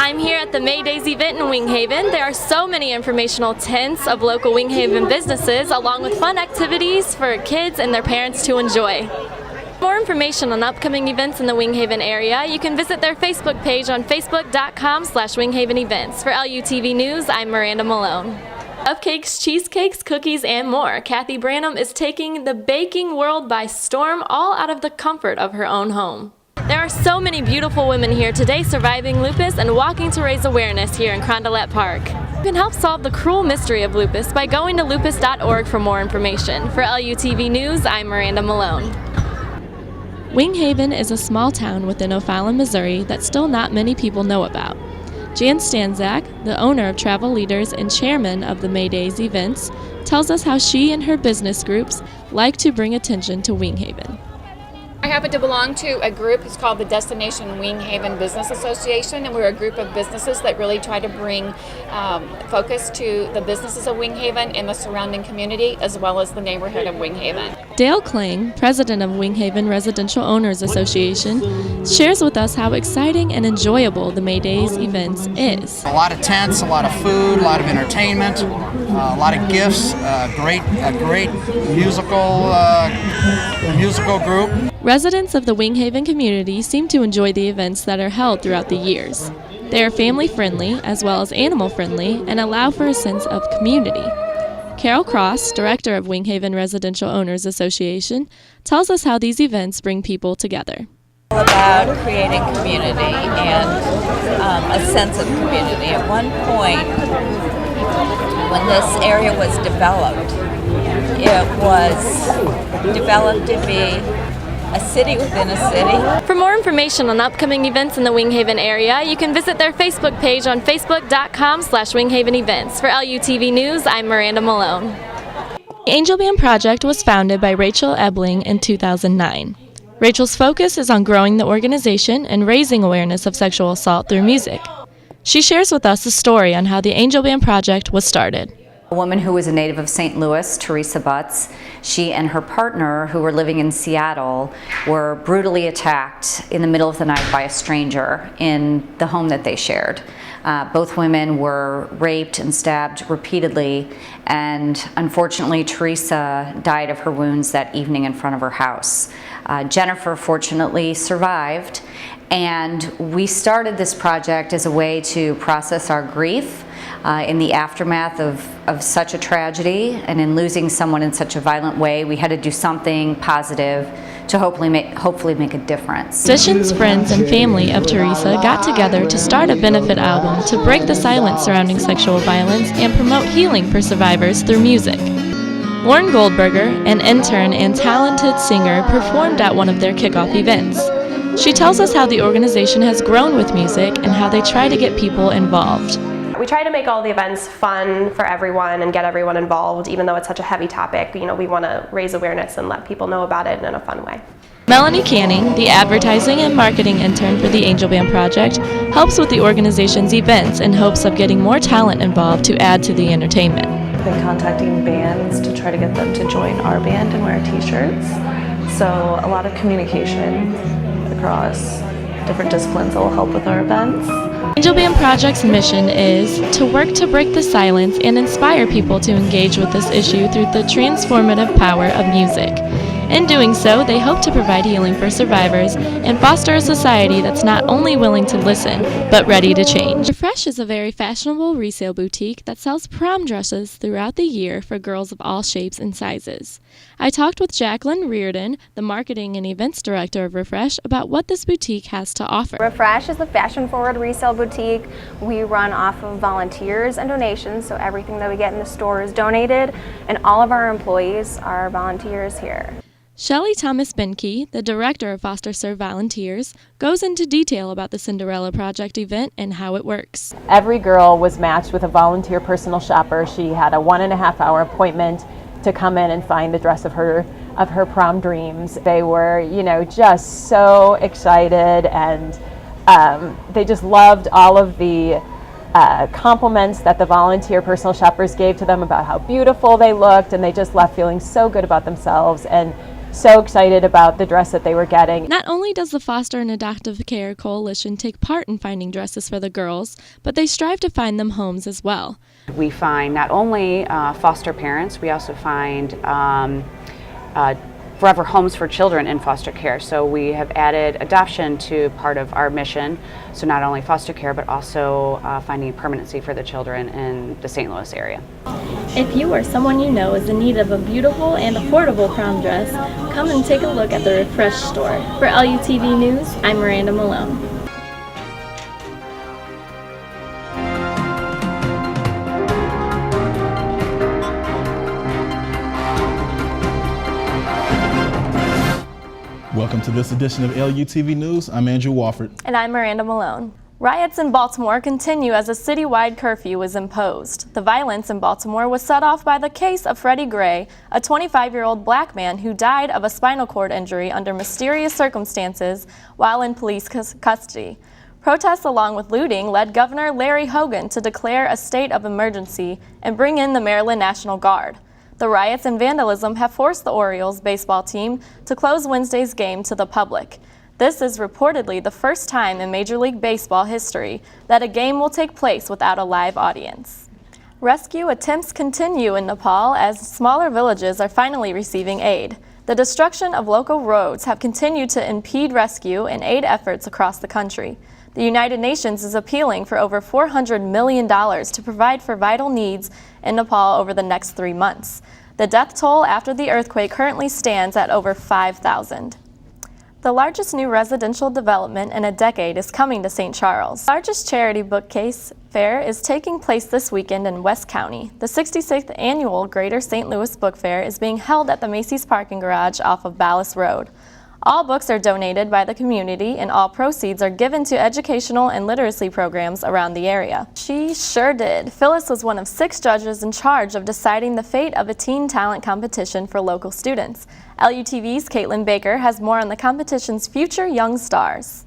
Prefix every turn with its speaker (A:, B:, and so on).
A: I'm here at the May Days event in Wing Haven. There are so many informational tents of local Wing Haven businesses, along with fun activities for kids and their parents to enjoy. For more information on upcoming events in the Wing Haven area, you can visit their Facebook page on facebook.com/WingHavenEvents. For LUTV News, I'm Miranda Malone. Cupcakes, cheesecakes, cookies, and more. Kathy Branham is taking the baking world by storm, all out of the comfort of her own home. There are so many beautiful women here today surviving lupus and walking to raise awareness here in Carondelet Park. You can help solve the cruel mystery of lupus by going to lupus.org for more information. For LUTV News, I'm Miranda Malone. Wing Haven is a small town within O'Fallon, Missouri that still not many people know about. Jan Stanzak, the owner of Travel Leaders and chairman of the May Days events, tells us how she and her business groups like to bring attention to Wing Haven.
B: I happen to belong to a group. It's called the Destination Wing Haven Business Association, and we're a group of businesses that really try to bring focus to the businesses of Wing Haven and the surrounding community, as well as the neighborhood of Wing Haven.
A: Dale Kling, president of Wing Haven Residential Owners Association, shares with us how exciting and enjoyable the May Days events is.
C: A lot of tents, a lot of food, a lot of entertainment, a lot of gifts, a great musical group.
A: Residents of the Wing Haven community seem to enjoy the events that are held throughout the years. They are family-friendly as well as animal-friendly and allow for a sense of community. Carol Cross, director of Wing Haven Residential Owners Association, tells us how these events bring people together.
D: All about creating community and a sense of community. At one point, when this area was developed, it was developed to be a city within a city.
A: For more information on upcoming events in the Wing Haven area, you can visit their Facebook page on facebook.com/WingHavenEvents. For LUTV News, I'm Miranda Malone. The Angel Band Project was founded by Rachel Ebling in 2009. Rachel's focus is on growing the organization and raising awareness of sexual assault through music. She shares with us a story on how the Angel Band Project was started.
E: A woman who was a native of St. Louis, Teresa Butts, she and her partner, who were living in Seattle, were brutally attacked in the middle of the night by a stranger in the home that they shared. Both women were raped and stabbed repeatedly, and unfortunately Teresa died of her wounds that evening in front of her house. Jennifer fortunately survived, and we started this project as a way to process our grief in the aftermath of such a tragedy, and in losing someone in such a violent way. We had to do something positive to hopefully make a difference.
A: Musicians, friends, and family of Teresa got together to start a benefit album to break the silence surrounding sexual violence and promote healing for survivors through music. Lauren Goldberger, an intern and talented singer, performed at one of their kickoff events. She tells us how the organization has grown with music and how they try to get people involved.
F: We try to make all the events fun for everyone and get everyone involved, even though it's such a heavy topic. You know, we want to raise awareness and let people know about it in a fun way.
A: Melanie Canning, the advertising and marketing intern for the Angel Band Project, helps with the organization's events in hopes of getting more talent involved to add to the entertainment.
G: We've been contacting bands to try to get them to join our band and wear t-shirts. So a lot of communication across different disciplines that will help with our events.
A: Angel Band Project's mission is to work to break the silence and inspire people to engage with this issue through the transformative power of music. In doing so, they hope to provide healing for survivors and foster a society that's not only willing to listen, but ready to change. Refresh is a very fashionable resale boutique that sells prom dresses throughout the year for girls of all shapes and sizes. I talked with Jacqueline Reardon, the marketing and events director of Refresh, about what this boutique has to offer.
H: Refresh is a fashion-forward resale boutique. We run off of volunteers and donations, so everything that we get in the store is donated, and all of our employees are volunteers here.
A: Shelley Thomas Benke, the director of Foster Serve Volunteers, goes into detail about the Cinderella Project event and how it works.
I: Every girl was matched with a volunteer personal shopper. She had a 1.5-hour appointment to come in and find the dress of her prom dreams. They were, just so excited, and they just loved all of the compliments that the volunteer personal shoppers gave to them about how beautiful they looked, and they just left feeling so good about themselves and so excited about the dress that they were getting.
A: Not only does the Foster and Adoptive Care Coalition take part in finding dresses for the girls, but they strive to find them homes as well.
J: We find not only foster parents, we also find forever homes for children in foster care. So we have added adoption to part of our mission. So not only foster care, but also finding permanency for the children in the St. Louis area.
A: If you or someone you know is in need of a beautiful and affordable prom dress, come and take a look at the Refresh store. For LUTV News, I'm Miranda Malone.
K: Welcome to this edition of LUTV News. I'm Andrew Wofford.
A: And I'm Miranda Malone. Riots in Baltimore continue as a citywide curfew is imposed. The violence in Baltimore was set off by the case of Freddie Gray, a 25-year-old black man who died of a spinal cord injury under mysterious circumstances while in police custody. Protests along with looting led Governor Larry Hogan to declare a state of emergency and bring in the Maryland National Guard. The riots and vandalism have forced the Orioles baseball team to close Wednesday's game to the public. This is reportedly the first time in Major League Baseball history that a game will take place without a live audience. Rescue attempts continue in Nepal as smaller villages are finally receiving aid. The destruction of local roads have continued to impede rescue and aid efforts across the country. The United Nations is appealing for over $400 million to provide for vital needs in Nepal over the next 3 months. The death toll after the earthquake currently stands at over 5,000. The largest new residential development in a decade is coming to St. Charles. The largest charity bookcase fair is taking place this weekend in West County. The 66th annual Greater St. Louis Book Fair is being held at the Macy's parking garage off of Ballas Road. All books are donated by the community and all proceeds are given to educational and literacy programs around the area. She sure did. Phyllis was one of 6 judges in charge of deciding the fate of a teen talent competition for local students. LUTV's Caitlin Baker has more on the competition's future young stars.